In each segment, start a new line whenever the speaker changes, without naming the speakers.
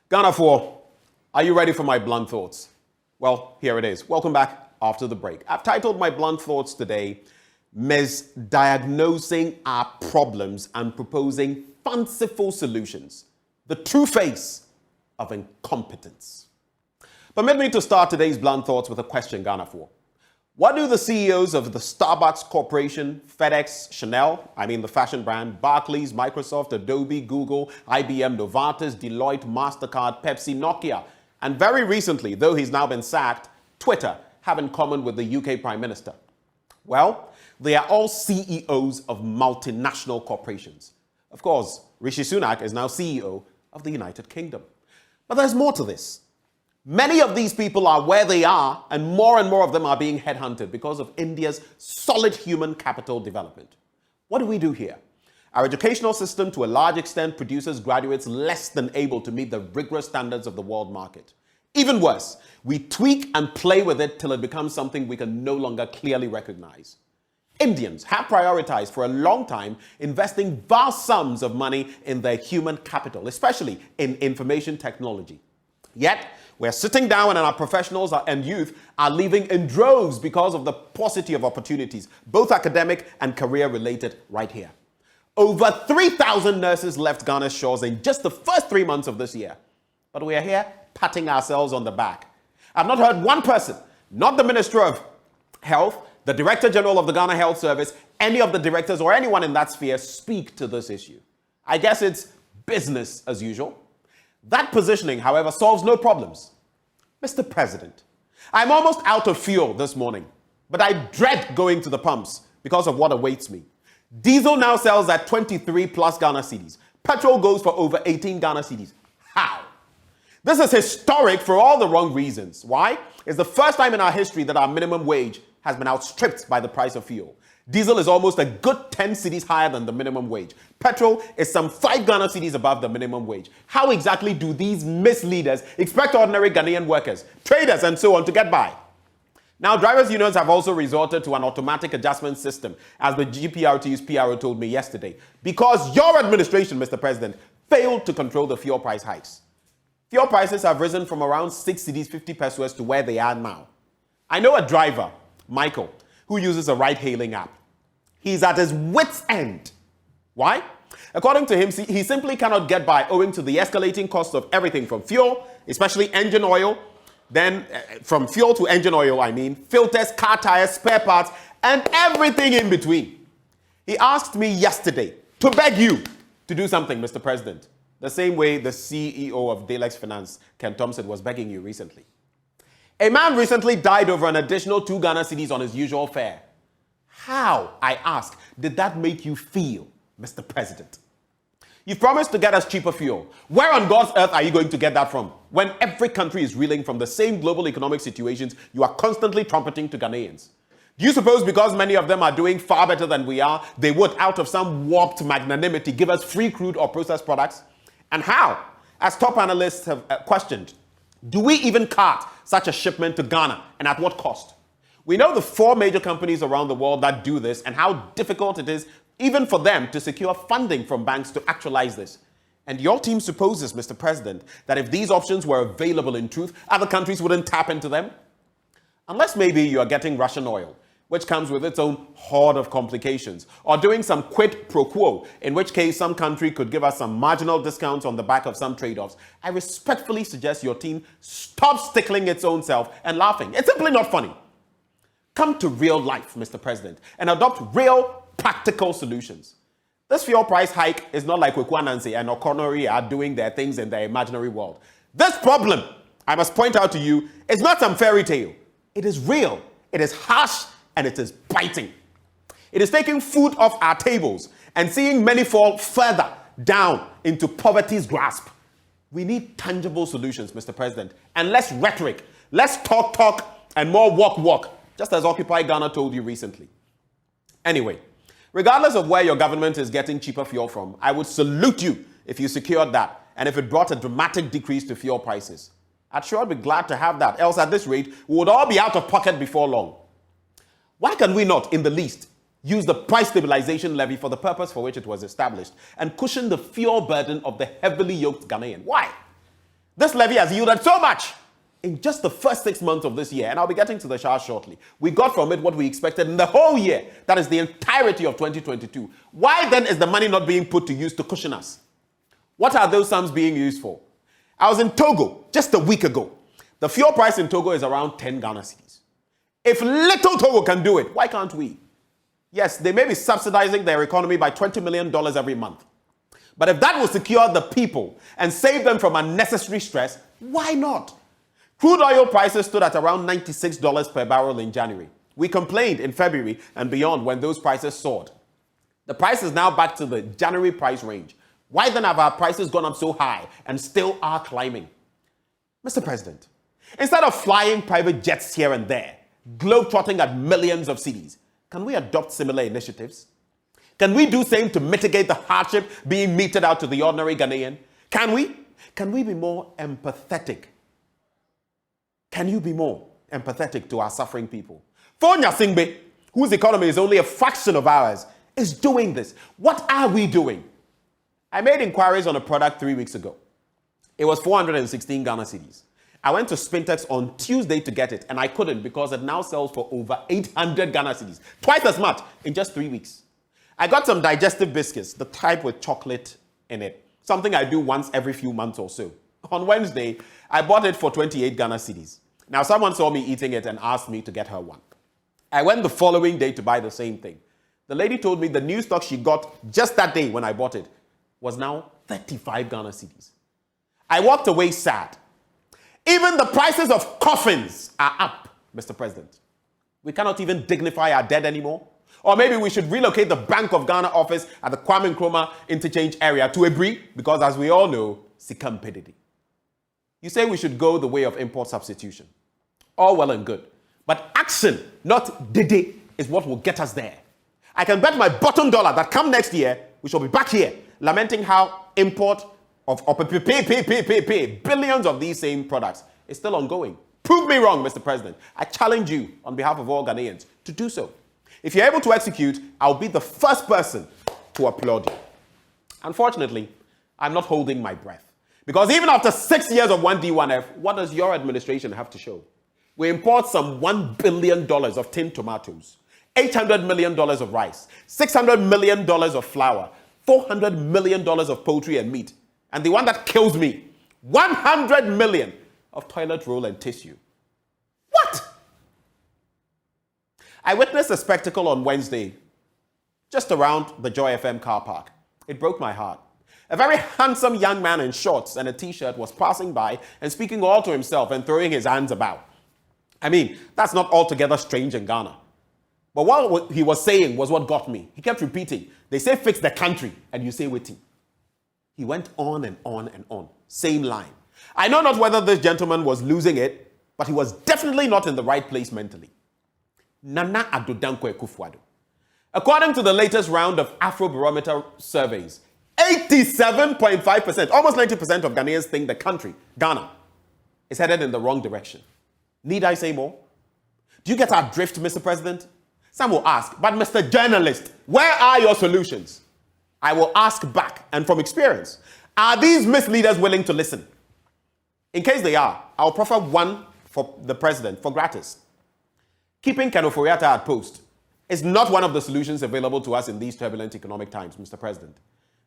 Ghana 4, are you ready for my blunt thoughts? Well, here it is. Welcome back after the break. I've titled my blunt thoughts today, Misdiagnosing Our Problems and Proposing Fanciful Solutions. The true face of incompetence. Permit me to start today's blunt thoughts with a question, Ghana 4. What do the CEOs of the Starbucks Corporation, FedEx, Chanel, the fashion brand, Barclays, Microsoft, Adobe, Google, IBM, Novartis, Deloitte, MasterCard, Pepsi, Nokia, and very recently, though he's now been sacked, Twitter, have in common with the UK Prime Minister? Well, they are all CEOs of multinational corporations. Of course, Rishi Sunak is now CEO of the United Kingdom. But there's more to this. Many of these people are where they are, and more of them are being headhunted because of India's solid human capital development. What do we do here? Our educational system, to a large extent, produces graduates less than able to meet the rigorous standards of the world market. Even worse, we tweak and play with it till it becomes something we can no longer clearly recognize. Indians have prioritized for a long time investing vast sums of money in their human capital, especially in information technology. Yet, we're sitting down and our professionals and youth are leaving in droves because of the paucity of opportunities, both academic and career-related, right here. Over 3,000 nurses left Ghana's shores in just the first 3 months of this year. But we are here patting ourselves on the back. I've not heard one person, not the Minister of Health, the Director General of the Ghana Health Service, any of the directors or anyone in that sphere speak to this issue. I guess it's business as usual. That positioning, however, solves no problems. Mr. President, I'm almost out of fuel this morning, but I dread going to the pumps because of what awaits me. Diesel now sells at 23 plus Ghana cedis. Petrol goes for over 18 Ghana cedis. How? This is historic for all the wrong reasons. Why? It's the first time in our history that our minimum wage has been outstripped by the price of fuel. Diesel is almost a good 10 cedis higher than the minimum wage. Petrol is some 5 Ghana cedis above the minimum wage. How exactly do these misleaders expect ordinary Ghanaian workers, traders, and so on to get by? Now, drivers' unions have also resorted to an automatic adjustment system, as the GPRT's PRO told me yesterday, because your administration, Mr. President, failed to control the fuel price hikes. Fuel prices have risen from around 6 cedis 50 pesos to where they are now. I know a driver, Michael, who uses a ride-hailing app. He's at his wit's end. Why? According to him, he simply cannot get by owing to the escalating cost of everything from fuel, especially engine oil, then from fuel to engine oil, filters, car tires, spare parts, and everything in between. He asked me yesterday to beg you to do something, Mr. President, the same way the CEO of Dalex Finance, Ken Thompson, was begging you recently. A man recently died over an additional 2 Ghana cedis on his usual fare. How, I ask, did that make you feel, Mr. President? You've promised to get us cheaper fuel. Where on God's earth are you going to get that from? When every country is reeling from the same global economic situations you are constantly trumpeting to Ghanaians. Do you suppose because many of them are doing far better than we are, they would, out of some warped magnanimity, give us free crude or processed products? And how, as top analysts have questioned, do we even cart such a shipment to Ghana, and at what cost? We know the 4 major companies around the world that do this and how difficult it is even for them to secure funding from banks to actualize this. And your team supposes, Mr. President, that if these options were available in truth, other countries wouldn't tap into them? Unless maybe you are getting Russian oil, which comes with its own horde of complications, or doing some quid pro quo, in which case some country could give us some marginal discounts on the back of some trade-offs. I respectfully suggest your team stop stickling its own self and laughing. It's simply not funny. Come to real life, Mr. President, and adopt real, practical solutions. This fuel price hike is not like Kwekwanansi and Okonori are doing their things in their imaginary world. This problem, I must point out to you, is not some fairy tale. It is real, it is harsh, and it is biting. It is taking food off our tables and seeing many fall further down into poverty's grasp. We need tangible solutions, Mr. President, and less rhetoric, less talk, and more walk, just as Occupy Ghana told you recently. Anyway, regardless of where your government is getting cheaper fuel from, I would salute you if you secured that and if it brought a dramatic decrease to fuel prices. I'd sure be glad to have that, else at this rate, we would all be out of pocket before long. Why can we not, in the least, use the price stabilization levy for the purpose for which it was established and cushion the fuel burden of the heavily yoked Ghanaian? Why? This levy has yielded so much. In just the first 6 months of this year, and I'll be getting to the chart shortly, we got from it what we expected in the whole year. That is the entirety of 2022. Why then is the money not being put to use to cushion us? What are those sums being used for? I was in Togo just a week ago. The fuel price in Togo is around 10 Ghana cedis. If little Togo can do it, why can't we? Yes, they may be subsidizing their economy by $20 million every month. But if that will secure the people and save them from unnecessary stress, why not? Crude oil prices stood at around $96 per barrel in January. We complained in February and beyond when those prices soared. The price is now back to the January price range. Why then have our prices gone up so high and still are climbing? Mr. President, instead of flying private jets here and there, globe-trotting at millions of cedis, can we adopt similar initiatives? Can we do same to mitigate the hardship being meted out to the ordinary Ghanaian? Can we? Can we be more empathetic? Can you be more empathetic to our suffering people? Fonya Singbe, whose economy is only a fraction of ours, is doing this. What are we doing? I made inquiries on a product 3 weeks ago. It was 416 Ghana cedis. I went to Spintex on Tuesday to get it, and I couldn't because it now sells for over 800 Ghana cedis. Twice as much in just 3 weeks. I got some digestive biscuits, the type with chocolate in it. Something I do once every few months or so. On Wednesday, I bought it for 28 Ghana cedis. Now, someone saw me eating it and asked me to get her one. I went the following day to buy the same thing. The lady told me the new stock she got just that day when I bought it was now 35 Ghana cedis. I walked away sad. Even the prices of coffins are up, Mr. President. We cannot even dignify our dead anymore. Or maybe we should relocate the Bank of Ghana office at the Kwame Nkrumah interchange area to Ebri, because as we all know, sikam pedidi. You say we should go the way of import substitution. All well and good. But action, not dede, is what will get us there. I can bet my bottom dollar that come next year, we shall be back here lamenting how import of billions of these same products is still ongoing. Prove me wrong, Mr. President. I challenge you on behalf of all Ghanaians to do so. If you're able to execute, I'll be the first person to applaud you. Unfortunately, I'm not holding my breath. Because even after 6 years of 1D1F, what does your administration have to show? We import some $1 billion of tinned tomatoes, $800 million of rice, $600 million of flour, $400 million of poultry and meat, and the one that kills me, $100 million of toilet roll and tissue. What? I witnessed a spectacle on Wednesday, just around the Joy FM car park. It broke my heart. A very handsome young man in shorts and a t-shirt was passing by and speaking all to himself and throwing his hands about. I mean, that's not altogether strange in Ghana. But what he was saying was what got me. He kept repeating, they say fix the country, and you say waiting. He went on and on and on. Same line. I know not whether this gentleman was losing it, but he was definitely not in the right place mentally. Nana Addo Dankwa-Akufo-Addo. According to the latest round of Afrobarometer surveys, 87.5%, almost 90% of Ghanaians think the country, Ghana, is headed in the wrong direction. Need I say more? Do you get our drift, Mr. President? Some will ask, but Mr. Journalist, where are your solutions? I will ask back, and from experience, are these misleaders willing to listen? In case they are, I'll proffer one for the president for gratis. Keeping Ken Ofori-Atta at post is not one of the solutions available to us in these turbulent economic times, Mr. President.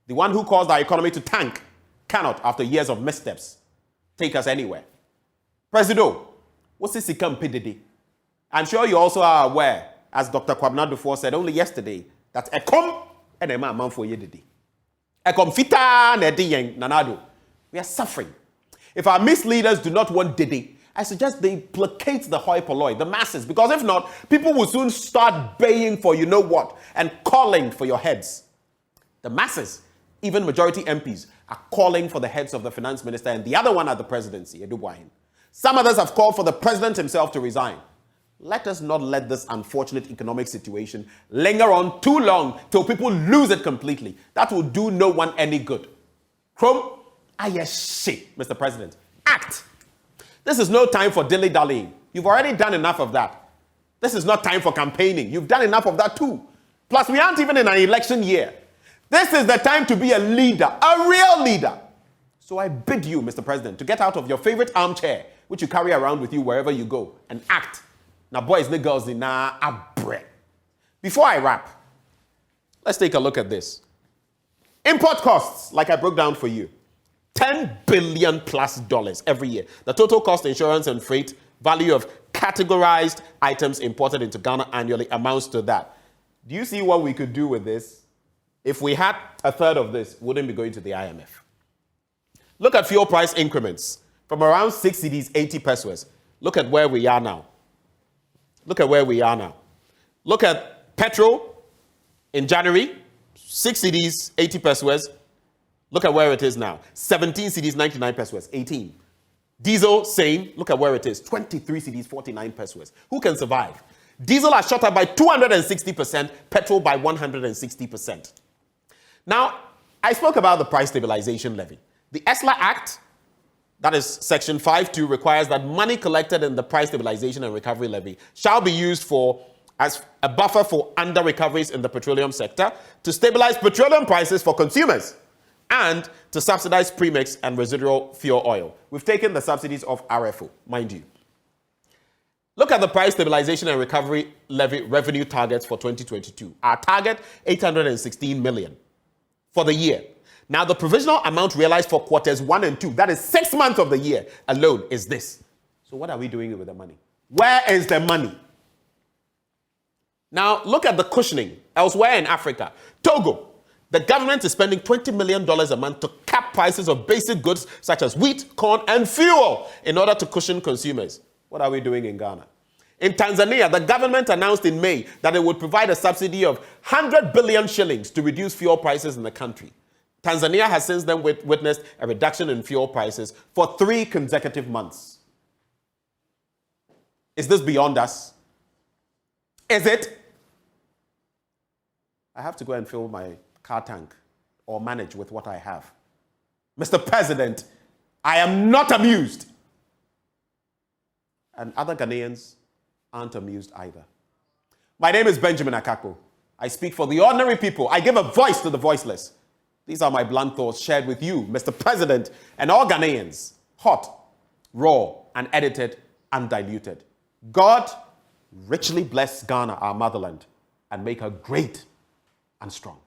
The one who caused our economy to tank cannot, after years of missteps, take us anywhere. Presido, what's this PDD? I'm sure you also are aware, as Dr. Kwabena before said only yesterday, that ekom and a man for yedidi. Ekom fita nedi yeng nanado. We are suffering. If our misleaders do not want Dede, I suggest they placate the hoi polloi, the masses, because if not, people will soon start baying for you know what and calling for your heads. The masses, even majority MPs, are calling for the heads of the finance minister and the other one at the presidency, Edu Boahen. Some others have called for the president himself to resign. Let us not let this unfortunate economic situation linger on too long till people lose it completely. That will do no one any good. Chrome, shit, Mr. President. Act. This is no time for dilly-dallying. You've already done enough of that. This is not time for campaigning. You've done enough of that too. Plus, we aren't even in an election year. This is the time to be a leader, a real leader. So I bid you, Mr. President, to get out of your favorite armchair, which you carry around with you wherever you go, and act. Now, boys and girls, abre. Before I wrap, let's take a look at this. Import costs, like I broke down for you, $10 billion plus every year. The total cost, insurance, and freight value of categorized items imported into Ghana annually amounts to that. Do you see what we could do with this? If we had a third of this, wouldn't be going to the IMF. Look at fuel price increments from around 6 cedis, 80 pesos. Look at where we are now. Look at where we are now. Look at petrol in January, 6 cedis, 80 pesos. Look at where it is now. 17 cedis, 99 pesos, 18. Diesel, same. Look at where it is. 23 cedis, 49 pesos. Who can survive? Diesel has shot up by 260%, petrol by 160%. Now, I spoke about the price stabilization levy. The ESLA Act, that is Section 5.2, requires that money collected in the price stabilization and recovery levy shall be used as a buffer for under-recoveries in the petroleum sector, to stabilize petroleum prices for consumers, and to subsidize premix and residual fuel oil. We've taken the subsidies of RFO, mind you. Look at the price stabilization and recovery levy revenue targets for 2022. Our target, 816 million for the year. Now, the provisional amount realized for quarters 1 and 2, that is 6 months of the year alone, is this. So what are we doing with the money? Where is the money? Now, look at the cushioning elsewhere in Africa. Togo, the government is spending $20 million a month to cap prices of basic goods such as wheat, corn, and fuel in order to cushion consumers. What are we doing in Ghana? In Tanzania, the government announced in May that it would provide a subsidy of 100 billion shillings to reduce fuel prices in the country. Tanzania has since then witnessed a reduction in fuel prices for 3 consecutive months. Is this beyond us? Is it? I have to go and fill my car tank or manage with what I have. Mr. President, I am not amused. And other Ghanaians aren't amused either. My name is Benjamin Akakpo. I speak for the ordinary people. I give a voice to the voiceless. These are my blunt thoughts shared with you, Mr. President, and all Ghanaians. Hot, raw, unedited, undiluted. God richly bless Ghana, our motherland, and make her great and strong.